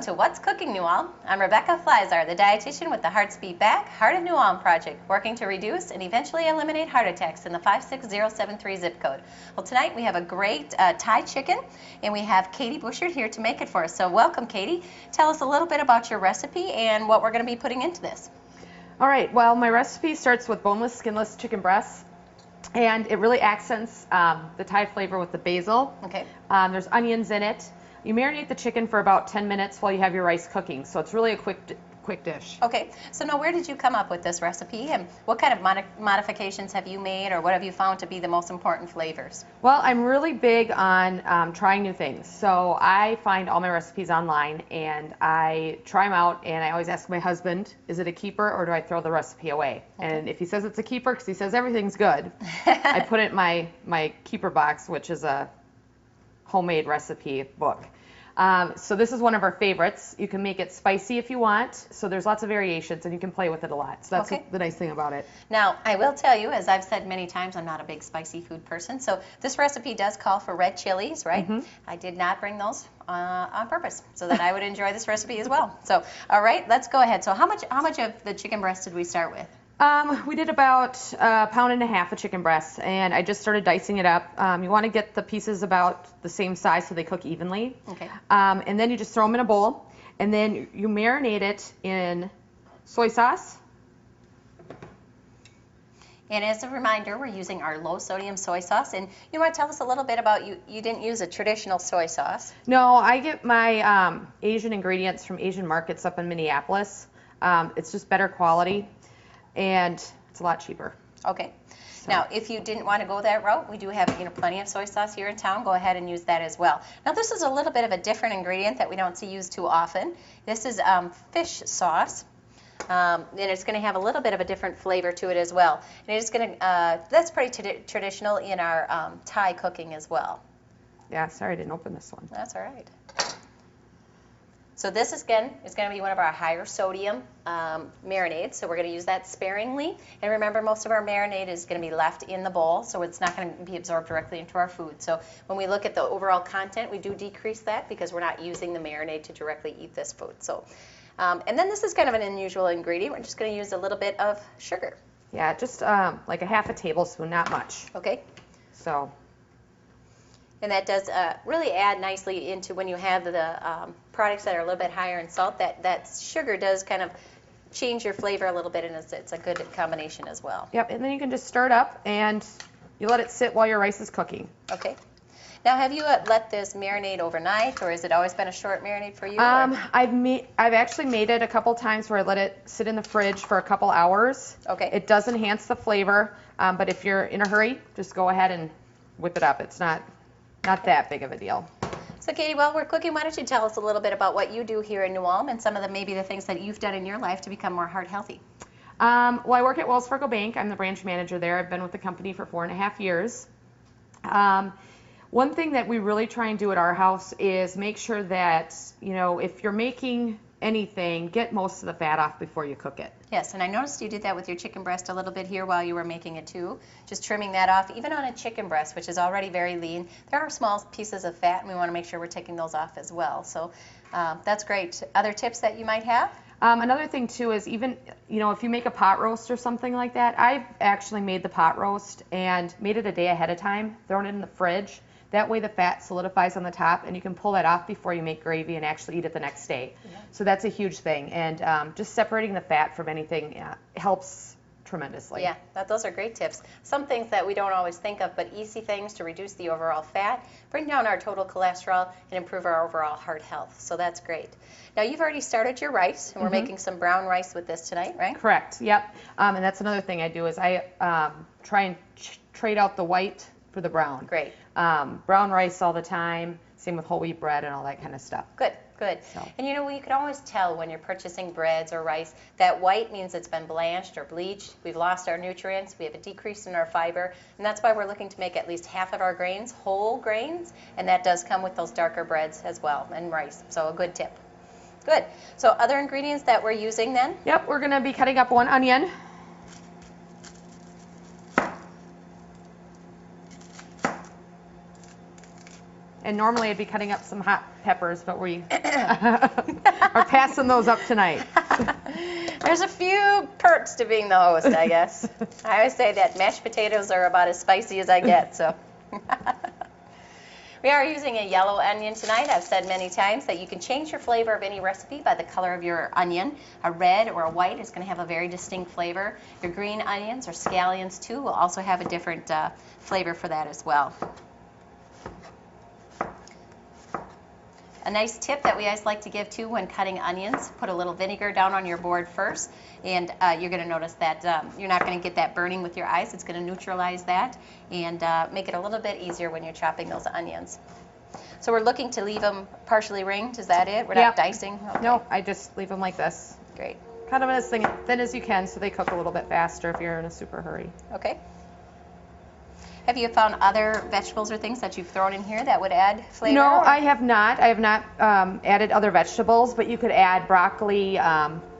to What's Cooking New Ulm. I'm Rebecca Fliszar, the dietitian with the Heart's Beat Back Heart of New Ulm project, working to reduce and eventually eliminate heart attacks in the 56073 zip code. Well, tonight we have a great Thai chicken, and we have Cathrine Bushard here to make it for us. So welcome, Katie. Tell us a little bit about your recipe and what we're going to be putting into this. All right, well, my recipe starts with boneless, skinless chicken breasts, and it really accents the Thai flavor with the basil. Okay. There's onions in it. You marinate the chicken for about 10 minutes while you have your rice cooking, so it's really a quick dish. Okay, so now where did you come up with this recipe, and what kind of modifications have you made, or what have you found to be the most important flavors? Well, I'm really big on trying new things, so I find all my recipes online and I try them out, and I always ask my husband, is it a keeper or do I throw the recipe away? Okay. And if he says it's a keeper, because he says everything's good, I put it in my keeper box, which is a homemade recipe book. So this is one of our favorites. You can make it spicy if you want, so there's lots of variations and you can play with it a lot. So that's the nice thing about it. Now, I will tell you, as I've said many times, I'm not a big spicy food person, so this recipe does call for red chilies, right? Mm-hmm. I did not bring those on purpose so that I would enjoy this recipe as well. So, all right, let's go ahead. So how much of the chicken breast did we start with? We did about 1.5 pounds of chicken breast, and I just started dicing it up. You want to get the pieces about the same size so they cook evenly. Okay. And then you just throw them in a bowl, and then you marinate it in soy sauce. And as a reminder, we're using our low-sodium soy sauce. And you want to tell us a little bit about, you didn't use a traditional soy sauce. No, I get my Asian ingredients from Asian markets up in Minneapolis. It's just better quality, and it's a lot cheaper. Okay. So. Now, if you didn't want to go that route, we do have plenty of soy sauce here in town. Go ahead and use that as well. Now, this is a little bit of a different ingredient that we don't see used too often. This is fish sauce. And it's going to have a little bit of a different flavor to it as well. And it's going to, that's pretty traditional in our Thai cooking as well. Yeah, sorry I didn't open this one. That's all right. So this is going to be one of our higher sodium marinades, so we're going to use that sparingly. And remember, most of our marinade is going to be left in the bowl, so it's not going to be absorbed directly into our food. So when we look at the overall content, we do decrease that because we're not using the marinade to directly eat this food. So, and then this is kind of an unusual ingredient. We're just going to use a little bit of sugar. Yeah, just like a 1/2 tablespoon, not much. Okay. So. And that does really add nicely into when you have the products that are a little bit higher in salt. That sugar does kind of change your flavor a little bit, and it's a good combination as well. Yep, and then you can just stir it up, and you let it sit while your rice is cooking. Okay. Now, have you let this marinate overnight, or has it always been a short marinade for you? I've actually made it a couple times where I let it sit in the fridge for a couple hours. Okay. It does enhance the flavor, but if you're in a hurry, just go ahead and whip it up. It's not that big of a deal. So Katie, while we're cooking, why don't you tell us a little bit about what you do here in New Ulm and some of maybe the things that you've done in your life to become more heart healthy? Well, I work at Wells Fargo Bank. I'm the branch manager there. I've been with the company for 4.5 years. One thing that we really try and do at our house is make sure that, if you're making anything, get most of the fat off before you cook it. Yes, and I noticed you did that with your chicken breast a little bit here while you were making it too. Just trimming that off. Even on a chicken breast, which is already very lean, there are small pieces of fat, and we want to make sure we're taking those off as well. So that's great. Other tips that you might have? Another thing too is even, if you make a pot roast or something like that, I've actually made the pot roast and made it a day ahead of time, thrown it in the fridge. That way the fat solidifies on the top, and you can pull that off before you make gravy and actually eat it the next day. Yeah. So that's a huge thing. And just separating the fat from anything helps tremendously. Yeah, those are great tips. Some things that we don't always think of, but easy things to reduce the overall fat, bring down our total cholesterol, and improve our overall heart health. So that's great. Now, you've already started your rice, and we're making some brown rice with this tonight, right? Correct, yep. And that's another thing I do is I try and trade out the white for the brown. Great. Brown rice all the time, same with whole wheat bread and all that kind of stuff. Good. So. And you can always tell when you're purchasing breads or rice that white means it's been blanched or bleached. We've lost our nutrients. We have a decrease in our fiber. And that's why we're looking to make at least half of our grains whole grains. And that does come with those darker breads as well, and rice. So a good tip. Good. So other ingredients that we're using then? Yep, we're going to be cutting up 1 onion. And normally I'd be cutting up some hot peppers, but we are passing those up tonight. There's a few perks to being the host, I guess. I always say that mashed potatoes are about as spicy as I get, so. We are using a yellow onion tonight. I've said many times that you can change your flavor of any recipe by the color of your onion. A red or a white is going to have a very distinct flavor. Your green onions or scallions too will also have a different flavor for that as well. A nice tip that we always like to give too when cutting onions, put a little vinegar down on your board first, and you're going to notice that you're not going to get that burning with your eyes. It's going to neutralize that and make it a little bit easier when you're chopping those onions. So we're looking to leave them partially ringed. Is that it? We're not dicing? Okay. No, I just leave them like this. Great. Cut them as thin as you can so they cook a little bit faster if you're in a super hurry. Okay. Have you found other vegetables or things that you've thrown in here that would add flavor? No, I have not. I have not added other vegetables, but you could add broccoli,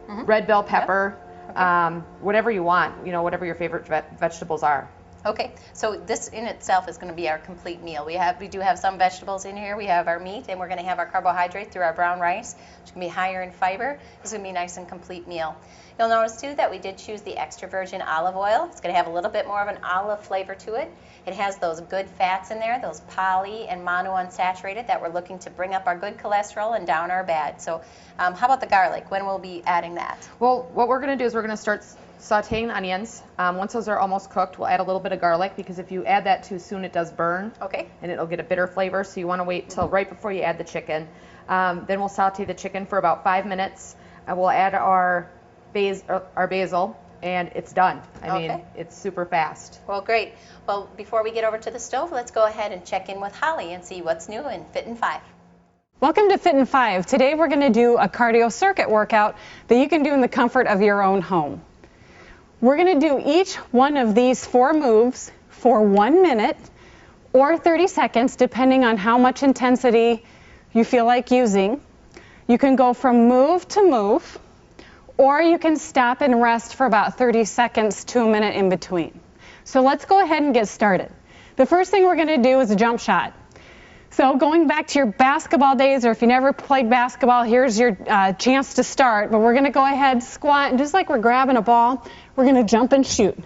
red bell pepper, Okay. Whatever you want, whatever your favorite vegetables are. Okay, so this in itself is going to be our complete meal. We do have some vegetables in here. We have our meat, and we're going to have our carbohydrate through our brown rice, which can be higher in fiber. This is going to be a nice and complete meal. You'll notice too that we did choose the extra virgin olive oil. It's going to have a little bit more of an olive flavor to it. It has those good fats in there, those poly and monounsaturated that we're looking to bring up our good cholesterol and down our bad. So how about the garlic? When will we be adding that? Well, what we're going to do is we're going to start sauteing the onions. Once those are almost cooked, we'll add a little bit of garlic because if you add that too soon, it does burn. Okay. And it'll get a bitter flavor, so you want to wait till right before you add the chicken. Then we'll saute the chicken for about 5 minutes. We'll add our basil, and it's done. I mean, it's super fast. Well, great. Well, before we get over to the stove, let's go ahead and check in with Holly and see what's new in Fit in 5. Welcome to Fit in 5. Today we're going to do a cardio circuit workout that you can do in the comfort of your own home. We're going to do each one of these 4 moves for 1 minute or 30 seconds, depending on how much intensity you feel like using. You can go from move to move, or you can stop and rest for about 30 seconds to a minute in between. So let's go ahead and get started. The first thing we're going to do is a jump shot. So going back to your basketball days, or if you never played basketball, here's your chance to start. But we're going to go ahead, squat, and just like we're grabbing a ball, we're going to jump and shoot.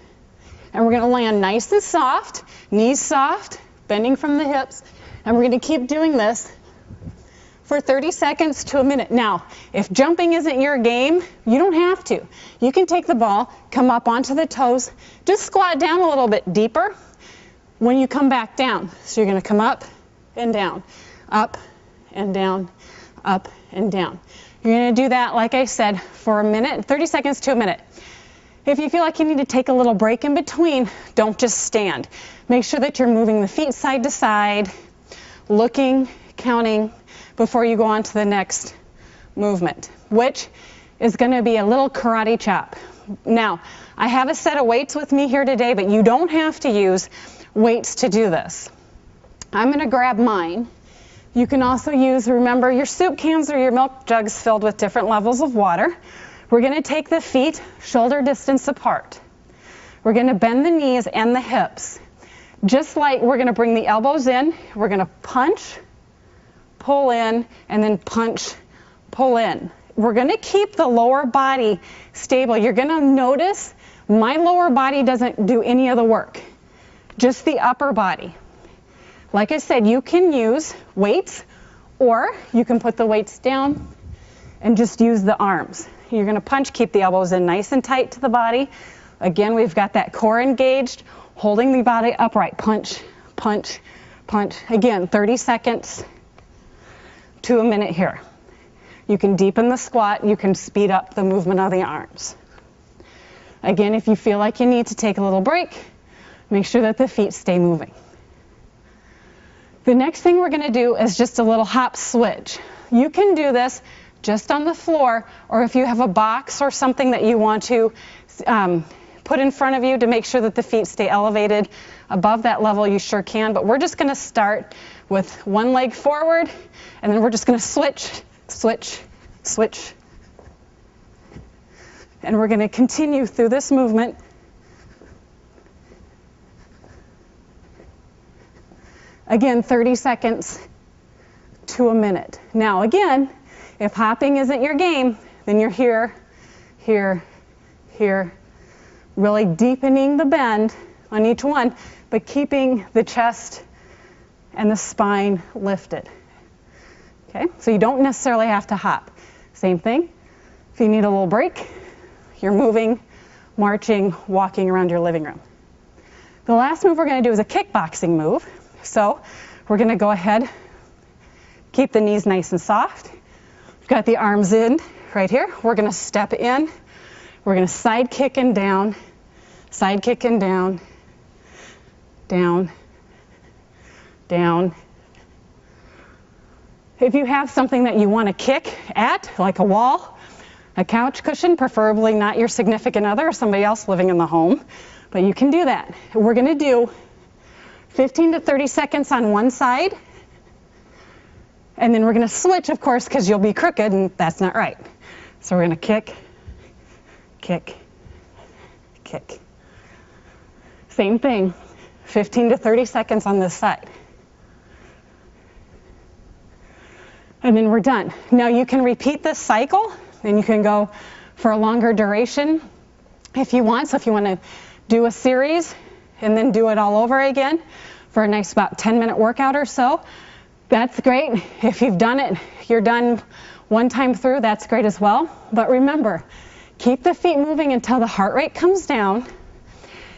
And we're going to land nice and soft, knees soft, bending from the hips. And we're going to keep doing this for 30 seconds to a minute. Now, if jumping isn't your game, you don't have to. You can take the ball, come up onto the toes, just squat down a little bit deeper when you come back down. So you're going to come up and down, up and down, up and down. You're going to do that, like I said, for a minute, 30 seconds to a minute. If you feel like you need to take a little break in between, don't just stand. Make sure that you're moving the feet side to side, looking, counting, before you go on to the next movement, which is going to be a little karate chop. Now, I have a set of weights with me here today, but you don't have to use weights to do this. I'm going to grab mine. You can also use, remember, your soup cans or your milk jugs filled with different levels of water. We're going to take the feet shoulder distance apart. We're going to bend the knees and the hips. Just like we're going to bring the elbows in, we're going to punch, pull in, and then punch, pull in. We're going to keep the lower body stable. You're going to notice my lower body doesn't do any of the work, just the upper body. Like I said, you can use weights, or you can put the weights down and just use the arms. You're going to punch, keep the elbows in nice and tight to the body. Again, we've got that core engaged, holding the body upright. Punch, punch, punch. Again, 30 seconds to a minute here. You can deepen the squat, you can speed up the movement of the arms. Again, if you feel like you need to take a little break, make sure that the feet stay moving. The next thing we're going to do is just a little hop switch. You can do this just on the floor, or if you have a box or something that you want to put in front of you to make sure that the feet stay elevated above that level, you sure can. But we're just going to start with one leg forward, and then we're just going to switch, switch, switch. And we're going to continue through this movement. Again, 30 seconds to a minute. Now again, if hopping isn't your game, then you're here, here, here, really deepening the bend on each one, but keeping the chest and the spine lifted. Okay, so you don't necessarily have to hop. Same thing, if you need a little break, you're moving, marching, walking around your living room. The last move we're going to do is a kickboxing move. So we're going to go ahead, keep the knees nice and soft. We've got the arms in right here. We're going to step in. We're going to side kick and down, side kick and down, down, down. If you have something that you want to kick at, like a wall, a couch cushion, preferably not your significant other or somebody else living in the home, but you can do that. We're going to do 15 to 30 seconds on one side, and then we're going to switch, of course, because you'll be crooked, and that's not right. So we're going to kick, kick, kick. Same thing, 15 to 30 seconds on this side. And then we're done. Now you can repeat this cycle, and you can go for a longer duration if you want. So if you want to do a series and then do it all over again for a nice about 10-minute workout or so, that's great. If you've done it, you're done one time through, that's great as well. But remember, keep the feet moving until the heart rate comes down,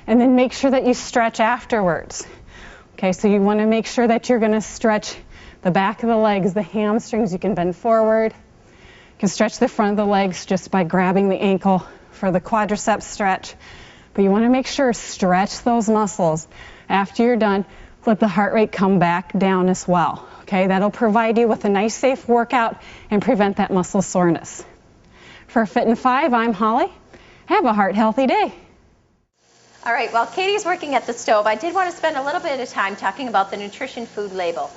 and then make sure that you stretch afterwards. Okay, so you want to make sure that you're going to stretch the back of the legs, the hamstrings. You can bend forward. You can stretch the front of the legs just by grabbing the ankle for the quadriceps stretch. But you want to make sure stretch those muscles. After you're done, let the heart rate come back down as well. Okay, that'll provide you with a nice safe workout and prevent that muscle soreness. For Fit in 5, I'm Holly. Have a heart healthy day. All right, while Katie's working at the stove, I did want to spend a little bit of time talking about the nutrition food label.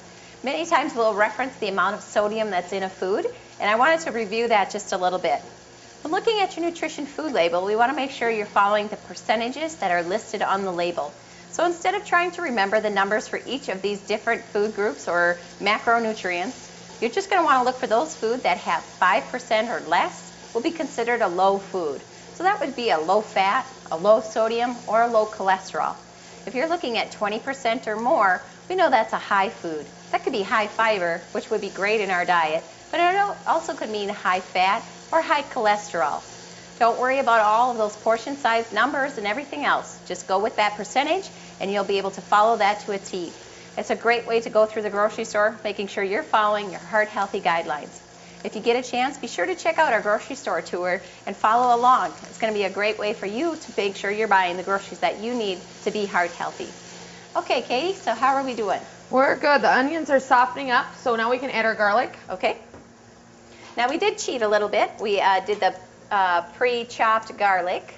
Many times we'll reference the amount of sodium that's in a food, and I wanted to review that just a little bit. When looking at your nutrition food label, we want to make sure you're following the percentages that are listed on the label. So instead of trying to remember the numbers for each of these different food groups or macronutrients, you're just going to want to look for those foods that have 5% or less will be considered a low food. So that would be a low fat, a low sodium, or a low cholesterol. If you're looking at 20% or more, we know that's a high food. That could be high fiber, which would be great in our diet, but it also could mean high fat or high cholesterol. Don't worry about all of those portion size numbers and everything else. Just go with that percentage and you'll be able to follow that to a T. It's a great way to go through the grocery store, making sure you're following your heart healthy guidelines. If you get a chance, be sure to check out our grocery store tour and follow along. It's going to be a great way for you to make sure you're buying the groceries that you need to be heart healthy. Okay, Katie, so how are we doing? We're good. The onions are softening up, so now we can add our garlic. Okay. Now we did cheat a little bit. We did the pre-chopped garlic.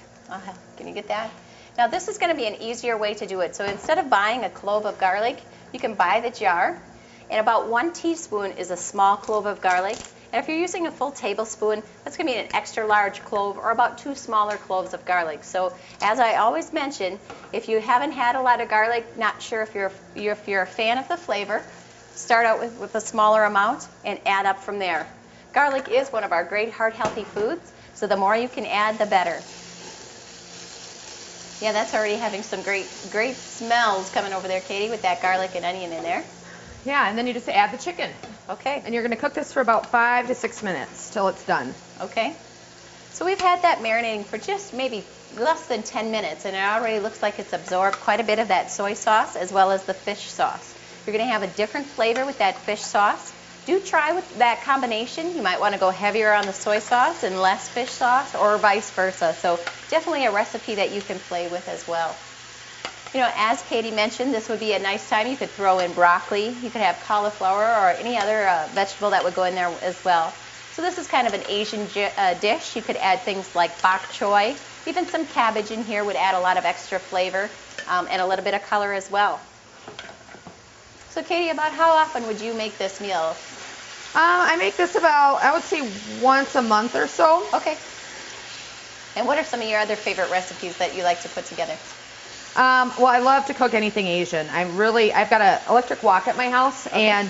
Can you get that? Now this is going to be an easier way to do it. So instead of buying a clove of garlic, you can buy the jar. And about 1 teaspoon is a small clove of garlic. And if you're using a full tablespoon, that's going to be an extra large clove or about 2 smaller cloves of garlic. So as I always mention, if you haven't had a lot of garlic, not sure if you're a fan of the flavor, start out with a smaller amount and add up from there. Garlic is one of our great heart healthy foods, so the more you can add, the better. Yeah, that's already having some great smells coming over there, Katie, with that garlic and onion in there. Yeah, and then you just add the chicken. Okay. And you're going to cook this for about 5 to 6 minutes till it's done. Okay. So we've had that marinating for just maybe less than 10 minutes, and it already looks like it's absorbed quite a bit of that soy sauce as well as the fish sauce. You're going to have a different flavor with that fish sauce. Do try with that combination. You might want to go heavier on the soy sauce and less fish sauce, or vice versa. So definitely a recipe that you can play with as well. You know, as Katie mentioned, this would be a nice time. You could throw in broccoli. You could have cauliflower or any other vegetable that would go in there as well. So this is kind of an Asian dish. You could add things like bok choy. Even some cabbage in here would add a lot of extra flavor and a little bit of color as well. So Katie, about how often would you make this meal? I make this about, I would say, once a month or so. Okay. And what are some of your other favorite recipes that you like to put together? Well, I love to cook anything Asian. I've got an electric wok at my house, okay. And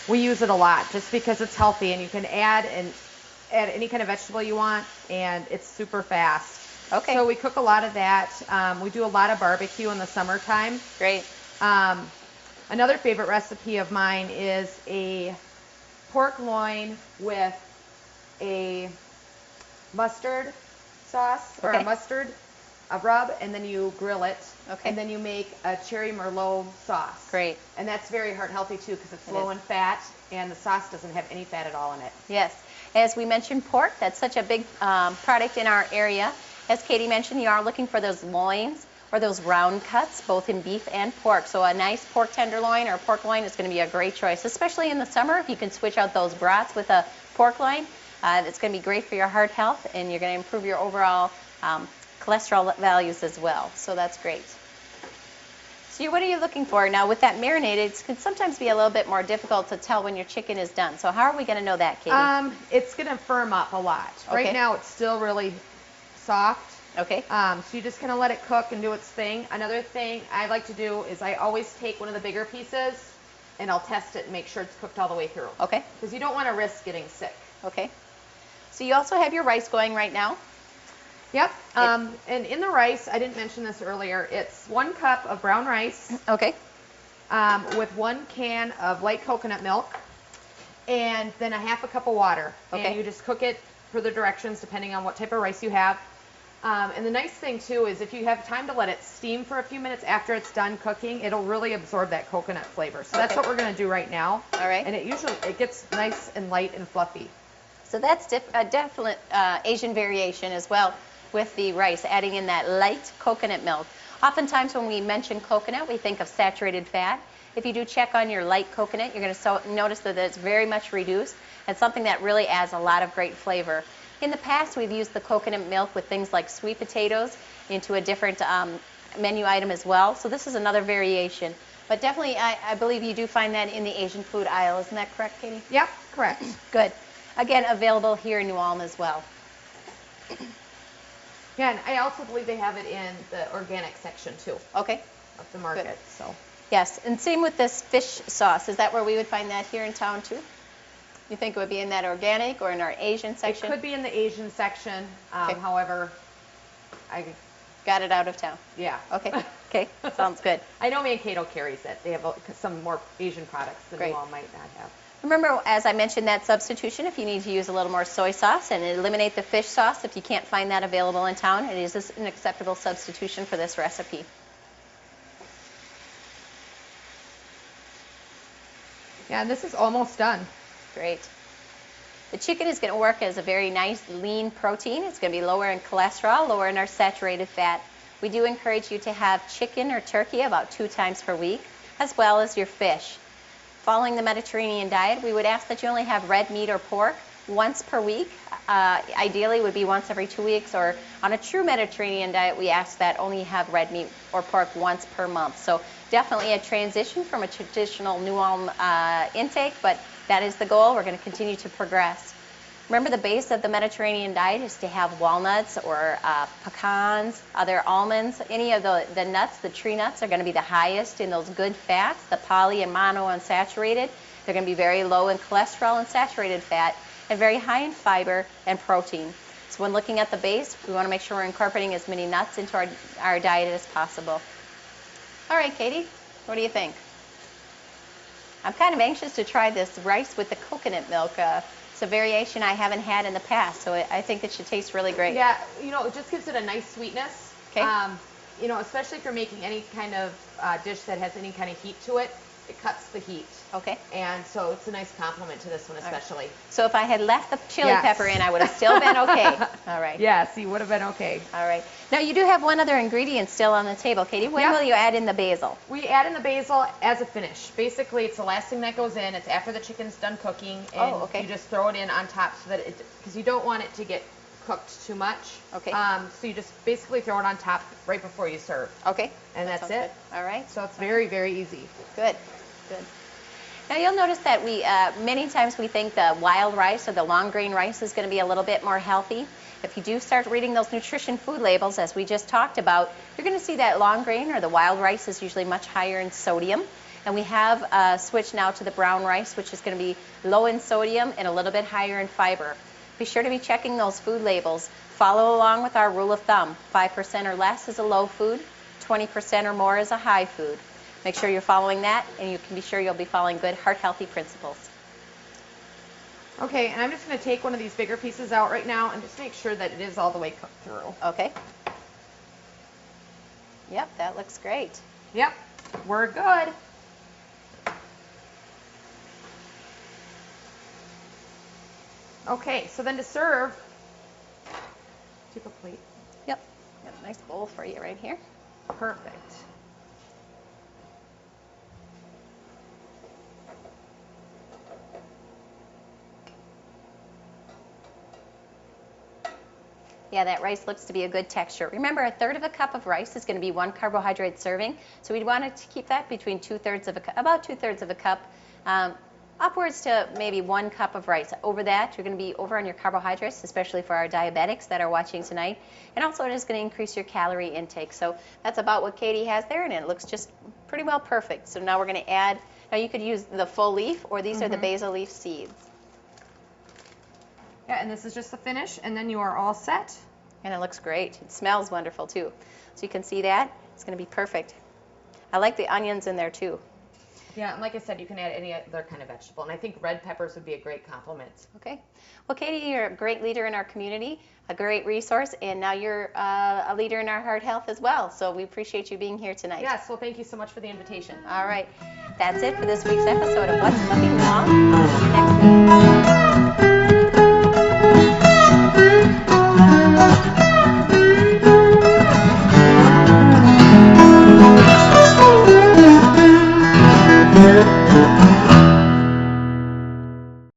we use it a lot just because it's healthy and you can add any kind of vegetable you want, and it's super fast. Okay. So we cook a lot of that. We do a lot of barbecue in the summertime. Great. Another favorite recipe of mine is a pork loin with a mustard sauce or a Okay. mustard rub, and then you grill it. Okay. And then you make a cherry merlot sauce. Great. And that's very heart healthy too because it's It low is. in fat, and the sauce doesn't have any fat at all in it. Yes. As we mentioned, pork, that's such a big product in our area. As Katie mentioned, you are looking for those loins or those round cuts, both in beef and pork. So a nice pork tenderloin or pork loin is going to be a great choice, especially in the summer. If you can switch out those brats with a pork loin, it's going to be great for your heart health, and you're going to improve your overall cholesterol values as well. So that's great. So what are you looking for? Now with that marinade, it can sometimes be a little bit more difficult to tell when your chicken is done. So how are we going to know that, Katie? It's going to firm up a lot. Okay. Right now it's still really soft. Okay. So you just kind of let it cook and do its thing. Another thing I like to do is I always take one of the bigger pieces and I'll test it and make sure it's cooked all the way through. Okay. Because you don't want to risk getting sick. Okay. So you also have your rice going right now. Yep. And in the rice, I didn't mention this earlier, it's 1 cup of brown rice Okay. with 1 can of light coconut milk and then a half a cup of water. Okay. And you just cook it per the directions depending on what type of rice you have. And the nice thing too is if you have time to let it steam for a few minutes after it's done cooking, it'll really absorb that coconut flavor. So that's Okay. what we're going to do right now. All right. And it gets nice and light and fluffy. So that's a definite Asian variation as well with the rice, adding in that light coconut milk. Oftentimes when we mention coconut, we think of saturated fat. If you do check on your light coconut, you're going to notice that it's very much reduced. It's something that really adds a lot of great flavor. In the past, we've used the coconut milk with things like sweet potatoes into a different menu item as well. So this is another variation. But definitely, I believe you do find that in the Asian food aisle. Isn't that correct, Katie? Yep, correct. Good. Again, available here in New Ulm as well. Yeah, and I also believe they have it in the organic section too Okay. of the market. Good. So Yes, and same with this fish sauce. Is that where we would find that here in town too? You think it would be in that organic or in our Asian section? it could be in the Asian section. Okay. However, Got it out of town. yeah. Okay. Okay. Sounds good. I know Mankato carries it. They have some more Asian products that Great. you all might not have. Remember, as I mentioned, that substitution, if you need to use a little more soy sauce and eliminate the fish sauce, if you can't find that available in town, it is an acceptable substitution for this recipe. Yeah, and this is almost done. Great. The chicken is going to work as a very nice lean protein. It's going to be lower in cholesterol, lower in our saturated fat. We do encourage you to have chicken or turkey about 2 times per week, as well as your fish. Following the Mediterranean diet, we would ask that you only have red meat or pork once per week. Ideally would be once every 2 weeks, or on a true Mediterranean diet, we ask that only have red meat or pork once per month. So definitely a transition from a traditional New Ulm intake, but that is the goal. We're going to continue to progress. Remember, the base of the Mediterranean diet is to have walnuts or pecans, other almonds. Any of the nuts, the tree nuts, are going to be the highest in those good fats, the poly and monounsaturated. They're going to be very low in cholesterol and saturated fat, and very high in fiber and protein. So when looking at the base, we want to make sure we're incorporating as many nuts into our diet as possible. All right, Katie, what do you think? I'm kind of anxious to try this rice with the coconut milk. It's a variation I haven't had in the past, so I think it should taste really great. Yeah, it just gives it a nice sweetness. Okay. Especially if you're making any kind of dish that has any kind of heat to it, it cuts the heat. Okay. And so it's a nice compliment to this one especially. So if I had left the chili Yes. pepper in, I would have still been okay. All right. Yes, you would have been okay. All right. Now you do have one other ingredient still on the table, Katie. When Yep. will you add in the basil? We add in the basil as a finish. Basically, it's the last thing that goes in. It's after the chicken's done cooking, and okay. you just throw it in on top so that because you don't want it to get cooked too much. Okay. So you just basically throw it on top right before you serve. Okay. And That that's sounds it. good. All right. So it's very, very easy. Good. Good. Now you'll notice that we many times we think the wild rice or the long grain rice is going to be a little bit more healthy. If you do start reading those nutrition food labels, as we just talked about, you're going to see that long grain or the wild rice is usually much higher in sodium. And we have switched now to the brown rice, which is going to be low in sodium and a little bit higher in fiber. Be sure to be checking those food labels. Follow along with our rule of thumb. 5% or less is a low food, 20% or more is a high food. Make sure you're following that, and you can be sure you'll be following good heart-healthy principles. Okay, and I'm just going to take one of these bigger pieces out right now and just make sure that it is all the way cooked through. Okay. Yep, that looks great. Yep, we're good. Okay, so then to serve, take a plate. Yep, got a nice bowl for you right here. Perfect. Yeah, that rice looks to be a good texture. Remember, 1/3 of a cup of rice is going to be 1 carbohydrate serving, so we'd want to keep that between 2/3 of a cup, about 2/3 of a cup, upwards to maybe 1 cup of rice. Over that, you're going to be over on your carbohydrates, especially for our diabetics that are watching tonight, and also it is going to increase your calorie intake. So that's about what Katie has there, and it looks just pretty well perfect. So now we're going to add, now you could use the full leaf, or these are the basil leaf seeds. Yeah, and this is just the finish, and then you are all set. And it looks great. It smells wonderful too. So you can see that. It's going to be perfect. I like the onions in there too. Yeah, and like I said, you can add any other kind of vegetable, and I think red peppers would be a great complement. Okay. Well, Katie, you're a great leader in our community, a great resource, and now you're a leader in our heart health as well. So we appreciate you being here tonight. Yes, well, thank you so much for the invitation. All right. That's it for this week's episode of What's Cooking, Mom? See you next week.